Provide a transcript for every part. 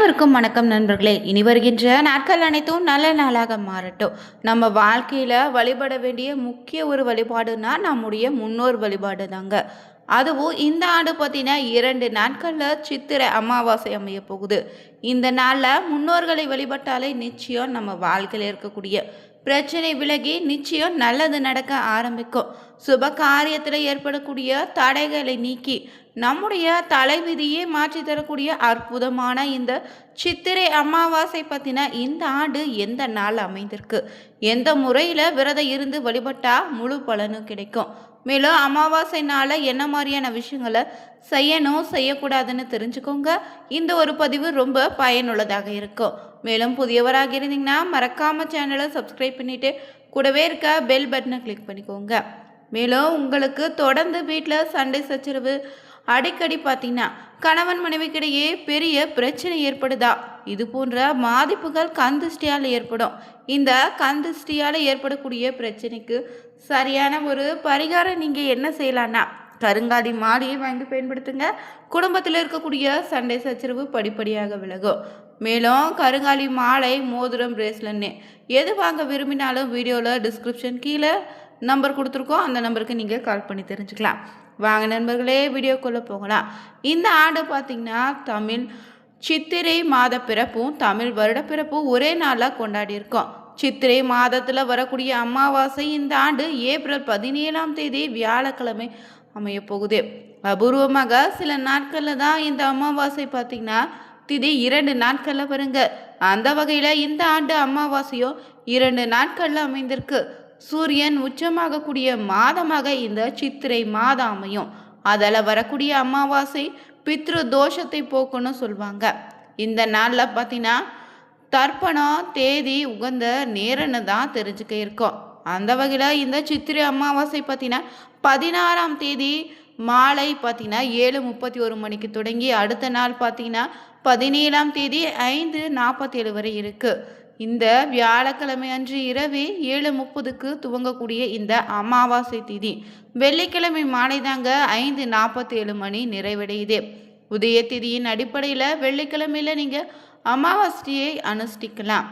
அனைவருக்கும் வணக்கம் நண்பர்களே. இனி வருகின்ற நாட்கள் அனைத்தும் நல்ல நாளாக மாறட்டும். நம்ம வாழ்க்கையில் வழிபட வேண்டிய முக்கிய ஒரு வழிபாடுனா நம்முடைய முன்னோர் வழிபாடு தாங்க. அதுவும் இந்த ஆண்டு பார்த்தீங்கன்னா 2 நாட்களில் சித்திரை அமாவாசை அமைய போகுது. இந்த நாளில் முன்னோர்களை வழிபட்டாலே நிச்சயம் நம்ம வாழ்க்கையில் இருக்கக்கூடிய பிரச்சனை விலகி நிச்சயம் நல்லது நடக்க ஆரம்பிக்கும். சுப காரியத்தில் ஏற்படக்கூடிய தடைகளை நீக்கி நம்முடைய தலைவிதியை மாற்றி தரக்கூடிய அற்புதமான இந்த சித்திரை அமாவாசை பற்றின இந்த ஆண்டு எந்த நாள் அமைந்திருக்கு, எந்த முறையில் விரதம் இருந்து வழிபட்டா முழு பலனும் கிடைக்கும், மேலும் அமாவாசை நாளில் என்ன மாதிரியான விஷயங்களை செய்யணும் செய்யக்கூடாதுன்னு தெரிஞ்சுக்கோங்க. இந்த ஒரு பதிவு ரொம்ப பயனுள்ளதாக இருக்கும். மேலும் புதியவராக இருந்தீங்கன்னா மறக்காமல் சேனலை சப்ஸ்கிரைப் பண்ணிவிட்டு கூடவே இருக்க பெல் பட்டனை கிளிக் பண்ணிக்கோங்க. மேலும் உங்களுக்கு தொடர்ந்து வீட்டில் சண்டை சச்சரவு அடிக்கடி பார்த்தீங்கன்னா கணவன் மனைவிக்கிடையே பெரிய பிரச்சனை ஏற்படுதா, இது போன்ற பாதிப்புகள் கந்திஷ்டியால் ஏற்படும். இந்த கந்திஷ்டியால் ஏற்படக்கூடிய பிரச்சனைக்கு சரியான ஒரு பரிகாரம் நீங்கள் என்ன செய்யலான்னா கருங்காலி மாலையை வாங்கி பயன்படுத்துங்க. குடும்பத்தில் இருக்கக்கூடிய சண்டை சச்சரவு படிப்படியாக விலகும். மேலும் கருங்காலி மாலை, மோதிரம், பிரேஸ்லெட்னு எது வாங்க விரும்பினாலும் வீடியோவில் டிஸ்கிரிப்ஷன் கீழே நம்பர் கொடுத்துருக்கோம். அந்த நம்பருக்கு நீங்கள் கால் பண்ணி தெரிஞ்சுக்கலாம். வாங்க நண்பர்களே, வீடியோக்குள்ளே போகலாம். இந்த ஆண்டு பார்த்திங்கன்னா தமிழ் சித்திரை மாத பிறப்பும் தமிழ் வருட பிறப்பும் ஒரே நாளாக கொண்டாடி இருக்கோம். சித்திரை மாதத்தில் வரக்கூடிய அமாவாசை இந்த ஆண்டு ஏப்ரல் 17ஆம் தேதி வியாழக்கிழமை அமைய போகுது. அபூர்வமாக சில நாட்களில் தான் இந்த அமாவாசை பார்த்திங்கன்னா திதி 2 நாட்களில் வருங்க. அந்த வகையில் இந்த ஆண்டு அமாவாசையும் 2 நாட்களில் அமைந்திருக்கு. சூரியன் உச்சமாகக்கூடிய மாதமாக இந்த சித்திரை மாதம் அமையும். அதில் வரக்கூடிய அமாவாசை பித்ரு தோஷத்தை போக்குன்னு சொல்லுவாங்க. இந்த நாளில் பார்த்தீங்கன்னா தர்ப்பணம் தேதி உகந்த நேரன்னு தான் தெரிஞ்சுக்க இருக்கோம். அந்த வகையில் இந்த சித்திரை அமாவாசை பார்த்தீங்கன்னா 16ஆம் தேதி மாலை பார்த்தீங்கன்னா 7:31 மணிக்கு தொடங்கி அடுத்த நாள் பார்த்தீங்கன்னா 17ஆம் தேதி 5:47 வரை இருக்குது. இந்த வியாழக்கிழமை அன்று இரவு 7:30க்கு துவங்கக்கூடிய இந்த அமாவாசை திதி வெள்ளிக்கிழமை மாலை தாங்க 5:47 மணி நிறைவடையுது. உதய திதியின் அடிப்படையில் வெள்ளிக்கிழமையில் நீங்கள் அமாவாசையை அனுஷ்டிக்கலாம்.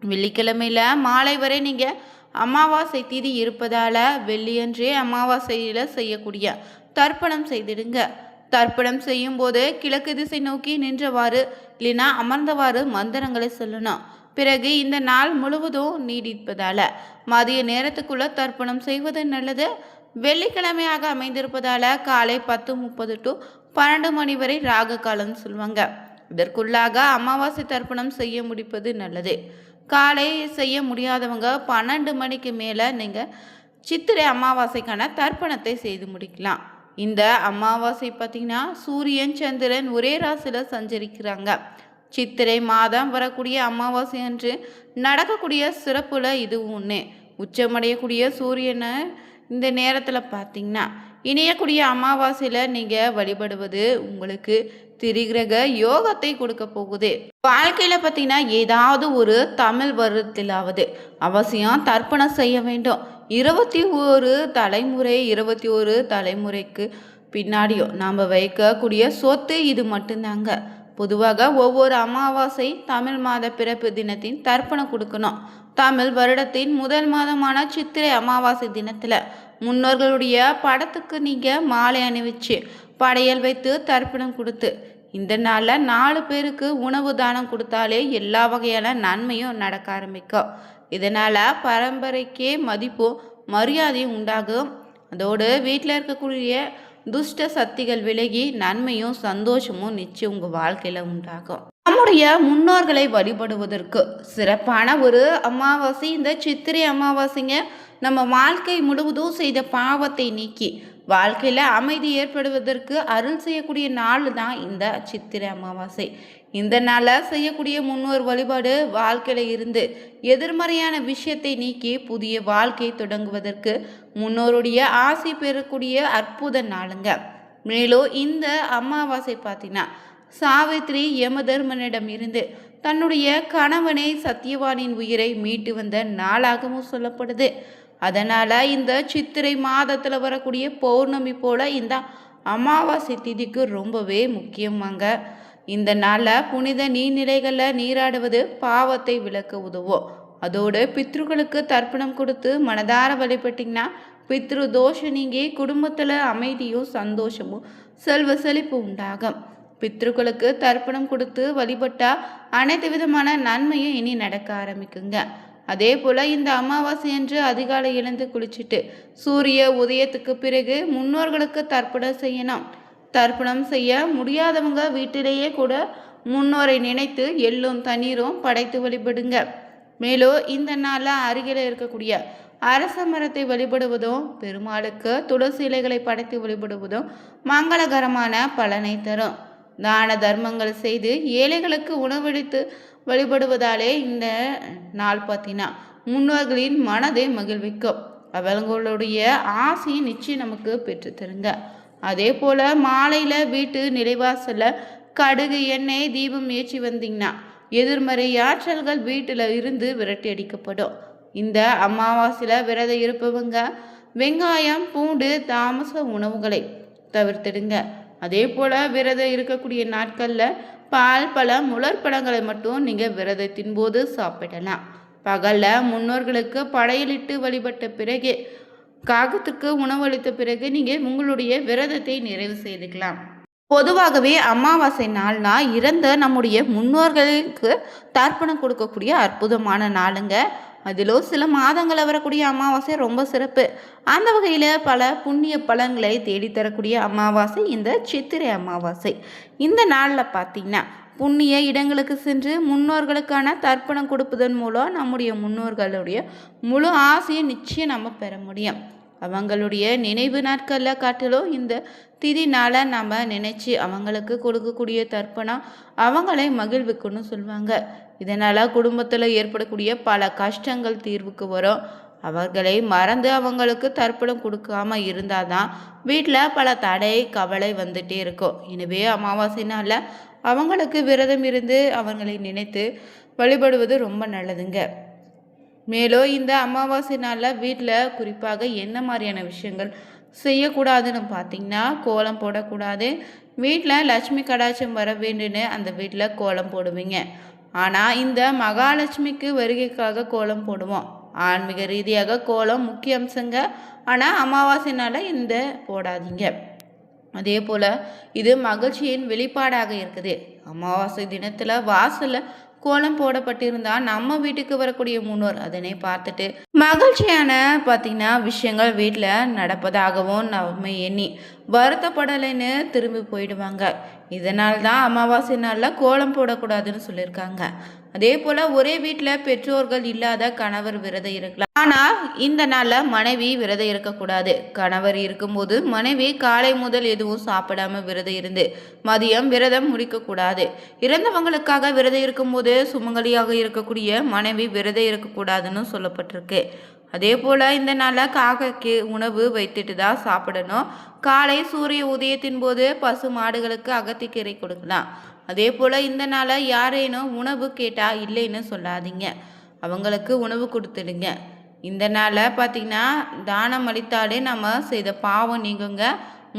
வெள்ளிக்கிழமையில் மாலை வரை நீங்கள் அமாவாசை திதி இருப்பதால் வெள்ளியன்றே அமாவாசையில் செய்யக்கூடிய தர்ப்பணம் செய்திடுங்க. தர்ப்பணம் செய்யும் போது கிழக்கு திசை நோக்கி நின்றவாறு இல்லைனா அமர்ந்தவாறு மந்திரங்களை சொல்லணும். பிறகு இந்த நாள் முழுவதும் நீடிப்பதால் மதிய நேரத்துக்குள்ள தர்ப்பணம் செய்வது நல்லது. வெள்ளிக்கிழமையாக அமைந்திருப்பதால் காலை 10:30 to 12 மணி வரை ராக காலம்னு சொல்லுவாங்க. இதற்குள்ளாக அமாவாசை தர்ப்பணம் செய்ய முடிப்பது நல்லது. காலை செய்ய முடியாதவங்க 12 மணிக்கு மேலே நீங்கள் சித்திரை அமாவாசைக்கான தர்ப்பணத்தை செய்து முடிக்கலாம். இந்த அமாவாசை பார்த்திங்கன்னா சூரியன் சந்திரன் ஒரே ராசியில் சஞ்சரிக்கிறாங்க. சித்திரை மாதம் வரக்கூடிய அமாவாசை அன்று நடக்கக்கூடிய சிறப்புல இதுவும் ஒன்று. உச்சமடையக்கூடிய சூரியனை இந்த நேரத்தில் பார்த்திங்கன்னா இணையக்கூடிய அமாவாசையில் நீங்கள் வழிபடுவது உங்களுக்கு திரிகிரக யோகத்தை கொடுக்க போகுது. வாழ்க்கையில் பார்த்தீங்கன்னா ஏதாவது ஒரு தமிழ் வருடத்திலாவது அவசியம் தர்ப்பணம் செய்ய வேண்டும். 21 தலைமுறை 21 தலைமுறைக்கு பின்னாடியும் நாம் வைக்கக்கூடிய சொத்து இது மட்டும்தாங்க. பொதுவாக ஒவ்வொரு அமாவாசை தமிழ் மாத பிறப்பு தினத்தின் தர்ப்பணம் கொடுக்கணும். தமிழ் வருடத்தின் முதல் மாதமான சித்திரை அமாவாசை தினத்தில் முன்னோர்களுடைய படத்துக்கு நீங்கள் மாலை அணிவிச்சு படையல் வைத்து தர்ப்பணம் கொடுத்து இந்த நாளில் 4 பேருக்கு உணவு தானம் கொடுத்தாலே எல்லா வகையான நன்மையும் நடக்க ஆரம்பிக்கும். இதனால் பரம்பரைக்கே மதிப்பும் மரியாதையும் உண்டாகும். அதோடு வீட்டில் இருக்கக்கூடிய துஷ்ட சக்திகள் விலகி நன்மையும் சந்தோஷமும் நிச்சயம் உங்கள் வாழ்க்கையில் உண்டாகும். நம்முடைய முன்னோர்களை வழிபடுவதற்கு சிறப்பான ஒரு அமாவாசை இந்த சித்திரை அமாவாசைங்க. நம்ம வாழ்க்கை முழுவதும் செய்த பாவத்தை நீக்கி வாழ்க்கையில் அமைதி ஏற்படுவதற்கு அருள் செய்யக்கூடிய நாள் தான் இந்த சித்திரை அமாவாசை. இந்த நாளில் செய்யக்கூடிய முன்னோர் வழிபாடு வாழ்க்கையில் இருந்து எதிர்மறையான விஷயத்தை நீக்கி புதிய வாழ்க்கை தொடங்குவதற்கு முன்னோருடைய ஆசை பெறக்கூடிய அற்புத நாளுங்க. மேலும் இந்த அமாவாசை பார்த்தீங்கன்னா சாவித்ரி யமதர்மனிடம் இருந்து தன்னுடைய கணவனை சத்தியவானின் உயிரை மீட்டு வந்த நாளாகவும் சொல்லப்படுது. அதனால் இந்த சித்திரை மாதத்தில் வரக்கூடிய பௌர்ணமி போல் இந்த அமாவாசை திதிக்கு ரொம்பவே முக்கியமாங்க. இந்த நாளில் புனித நீர்நிலைகளில் நீராடுவது பாவத்தை விலக்க உதவும். அதோடு பித்ருக்களுக்கு தர்ப்பணம் கொடுத்து மனதார வழிபட்டிங்கன்னா பித்ரு தோஷம் நீங்கி குடும்பத்தில் அமைதியும் சந்தோஷமும் செல்வ செழிப்பு உண்டாகும். பித்ருக்களுக்கு தர்ப்பணம் கொடுத்து வழிபட்டா அனைத்து விதமான நன்மையும் இனி நடக்க ஆரம்பிக்குங்க. அதே போல் இந்த அமாவாசை அன்று அதிகாலை எழுந்து குளிச்சுட்டு சூரிய உதயத்துக்கு பிறகு முன்னோர்களுக்கு தர்ப்பணம் செய்யணும். தர்ப்பணம் செய்ய முடியாதவங்க வீட்டிலேயே கூட முன்னோரை நினைத்து எள்ளும் தண்ணீரும் படைத்து வழிபடுங்க. மேலும் இந்த நாளில் அருகில் இருக்கக்கூடிய அரச மரத்தை வழிபடுவதும் பெருமாளுக்கு துளசி இலைகளை படைத்து வழிபடுவதும் மங்களகரமான பலனை தரும். தான தர்மங்கள் செய்து ஏழைகளுக்கு உணவளித்து வழிபடுவதாலே இந்த நாள் பார்த்தீங்கன்னா முன்னோர்களின் மனதை மகிழ்விக்கும். அவங்களுடைய ஆசையை நிச்சயம் நமக்கு பெற்றுத்தருங்க. அதே போல் மாலையில் வீட்டு நிலைவாசலில் கடுகு எண்ணெய் தீபம் ஏற்றி வந்தீங்கன்னா எதிர்மறை ஆற்றல்கள் வீட்டில் இருந்து விரட்டி அடிக்கப்படும். இந்த அமாவாசையில் விரதம் இருப்பவங்க வெங்காயம் பூண்டு தாமச உணவுகளை தவிர்த்திடுங்க. அதே போல் விரதம் இருக்கக்கூடிய நாட்களில் பால் பழம் உலர்பழங்களை மட்டும் நீங்கள் விரதத்தின் போது சாப்பிடலாம். பகலில் முன்னோர்களுக்கு படையலிட்டு வழிபட்ட பிறகு காகத்துக்கு உணவளித்த பிறகு நீங்கள் உங்களுடைய விரதத்தை நிறைவு செய்துக்கலாம். பொதுவாகவே அமாவாசை நாள்னா இறந்த நம்முடைய முன்னோர்களுக்கு தர்ப்பணம் கொடுக்கக்கூடிய அற்புதமான நாளுங்க. அதிலும் சில மாதங்களை வரக்கூடிய அமாவாசை ரொம்ப சிறப்பு. அந்த வகையில் பல புண்ணிய பலன்களை தேடித்தரக்கூடிய அமாவாசை இந்த சித்திரை அமாவாசை. இந்த நாளில் பார்த்திங்கன்னா புண்ணிய இடங்களுக்கு சென்று முன்னோர்களுக்கான தர்ப்பணம் கொடுப்பதன் மூலம் நம்முடைய முன்னோர்களுடைய முழு ஆசையை நிச்சயம் நம்ம பெற முடியும். அவங்களுடைய நினைவு நாட்களில் காட்டிலும் இந்த திதி நாளை நம்ம நினைச்சு அவங்களுக்கு கொடுக்கக்கூடிய தர்ப்பணம் அவங்களை மகிழ்விக்குன்னு சொல்லுவாங்க. இதனால் குடும்பத்தில் ஏற்படக்கூடிய பல கஷ்டங்கள் தீர்வுக்கு வரும். அவர்களை மறந்து அவங்களுக்கு தர்ப்பணம் கொடுக்காம இருந்தால் தான் வீட்டில் பல தடை கவலை வந்துட்டே இருக்கும். எனவே அமாவாசை நாளில் அவங்களுக்கு விரதம் இருந்து அவங்களை நினைத்து வழிபடுவது ரொம்ப நல்லதுங்க. மேலும் இந்த அமாவாசை நாளில் வீட்டில் குறிப்பாக என்ன மாதிரியான விஷயங்கள் செய்யக்கூடாதுன்னு பார்த்திங்கன்னா கோலம் போடக்கூடாது. வீட்டில் லட்சுமி கடாட்சம் வர வேண்டுன்னு அந்த வீட்டில் கோலம் போடுவீங்க. ஆனால் இந்த மகாலட்சுமிக்கு வருகைக்காக கோலம் போடுவோம். ஆன்மீக ரீதியாக கோலம் முக்கிய அம்சங்க. ஆனால் அமாவாசை நாளில் இந்த போடாதீங்க. அதே போல் இது மகிழ்ச்சியின் வெளிப்பாடாக இருக்குது. அமாவாசை தினத்தில் வாசலில் கோலம் போடப்பட்டிருந்தால் நம்ம வீட்டுக்கு வரக்கூடிய முன்னோர் அதனை பார்த்துட்டு மகிழ்ச்சியான பார்த்திங்கன்னா விஷயங்கள் வீட்டில் நடப்பதாகவும் நம்ம எண்ணி வருத்தப்படலைன்னு திரும்பி போயிடுவாங்க. இதனால்தான் அமாவாசை நாளில் கோலம் போடக்கூடாதுன்னு சொல்லியிருக்காங்க. அதே போல் ஒரே வீட்டில் பெற்றோர்கள் இல்லாத கணவர் விரதம் இருக்கலாம். ஆனால் இந்த நாளில் மனைவி விரதம் இருக்கக்கூடாது. கணவர் இருக்கும்போது மனைவி காலை முதல் எதுவும் சாப்பிடாம விரதம் இருந்து மதியம் விரதம் முடிக்கக்கூடாது. இறந்தவங்களுக்காக விரதம் இருக்கும்போது சுமங்கலியாக இருக்கக்கூடிய மனைவி விரதம் இருக்கக்கூடாதுன்னு சொல்லப்பட்டிருக்கு. அதே போல் இந்த நாளில் காக்கைக்கு உணவு வைத்துட்டு தான் சாப்பிடணும். காலை சூரிய உதயத்தின் போது பசு மாடுகளுக்கு அகத்திக்கீரை கொடுக்கலாம். அதே போல் இந்த நாளில் யாரேனும் உணவு கேட்டால் இல்லைன்னு சொல்லாதீங்க. அவங்களுக்கு உணவு கொடுத்துடுங்க. இந்த நாளில் பார்த்திங்கன்னா தானம் அளித்தாலே நம்ம செய்த பாவம் நீங்குங்க.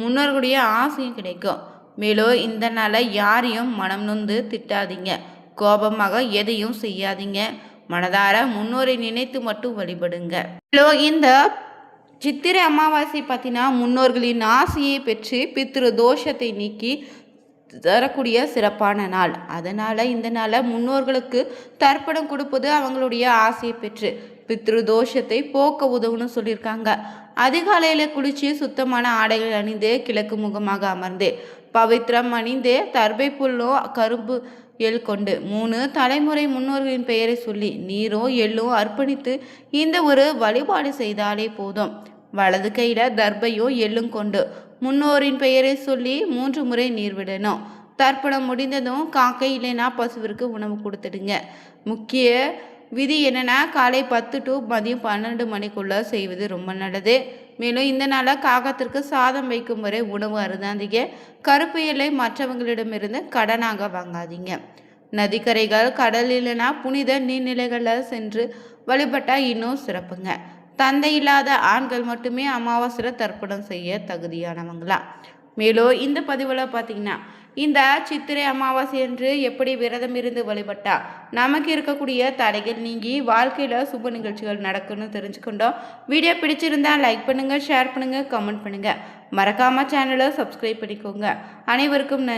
முன்னோர்களுடைய ஆசையும் கிடைக்கும். மேலும் இந்த நாளில் யாரையும் மனம் நொந்து திட்டாதீங்க. கோபமாக எதையும் செய்யாதீங்க. மனதார முன்னோரை நினைத்து மட்டும் வழிபடுங்க. மேலும் இந்த சித்திரை அமாவாசை பார்த்தீங்கன்னா முன்னோர்களின் ஆசையை பெற்று பித்ரு தோஷத்தை நீக்கி தரக்கூடிய சிறப்பான நாள். அதனால் இந்த நாளை முன்னோர்களுக்கு தர்ப்பணம் கொடுப்பது அவங்களுடைய ஆசையை பெற்று பித்ரு தோஷத்தை போக்க உதவுன்னு சொல்லியிருக்காங்க. அதிகாலையில் குளித்து சுத்தமான ஆடைகள் அணிந்து கிழக்கு முகமாக அமர்ந்து பவித்திரம் அணிந்து தர்பை புல்லோ கரும்பு எள் கொண்டு 3 தலைமுறை முன்னோர்களின் பெயரை சொல்லி நீரோ எள்ளோ அர்ப்பணித்து இந்த ஒரு வழிபாடு செய்தாலே போதும். வலது கையில் தர்பையோ எள்ளும் கொண்டு முன்னோரின் பெயரை சொல்லி 3 முறை நீர் விடணும். தர்ப்பணம் முடிந்ததும் காக்கை இல்லைன்னா பசுவிற்கு உணவு கொடுத்துடுங்க. முக்கிய விதி என்னென்னா காலை 10 to மதியம் 12 மணிக்குள்ளே செய்வது ரொம்ப நல்லது. மேலும் இந்த நாளில் காகத்திற்கு சாதம் வைக்கும் வரை உணவு அருந்தாதீங்க. கருப்பு எல்லை மற்றவங்களிடமிருந்து கடனாக வாங்காதீங்க. நதிக்கரைகள் கடல் இல்லைனா புனித நீர்நிலைகளில் சென்று வழிபட்டால் இன்னும் சிறப்புங்க. தந்தை இல்லாத ஆண்கள் மட்டுமே அமாவாசையில் தர்ப்பணம் செய்ய தகுதியானவங்களா. மேலும் இந்த பதிவில் பார்த்திங்கன்னா இந்த சித்திரை அமாவாசை என்று எப்படி விரதம் இருந்து வழிபட்டா நமக்கு இருக்கக்கூடிய தடைகள் நீங்கி வாழ்க்கையில் சுப நிகழ்ச்சிகள் நடக்குன்னு தெரிஞ்சுக்கிட்டோம். வீடியோ பிடிச்சிருந்தா லைக் பண்ணுங்கள், ஷேர் பண்ணுங்கள், கமெண்ட் பண்ணுங்கள். மறக்காமல் சேனலை சப்ஸ்கிரைப் பண்ணிக்கோங்க. அனைவருக்கும் நன்றி.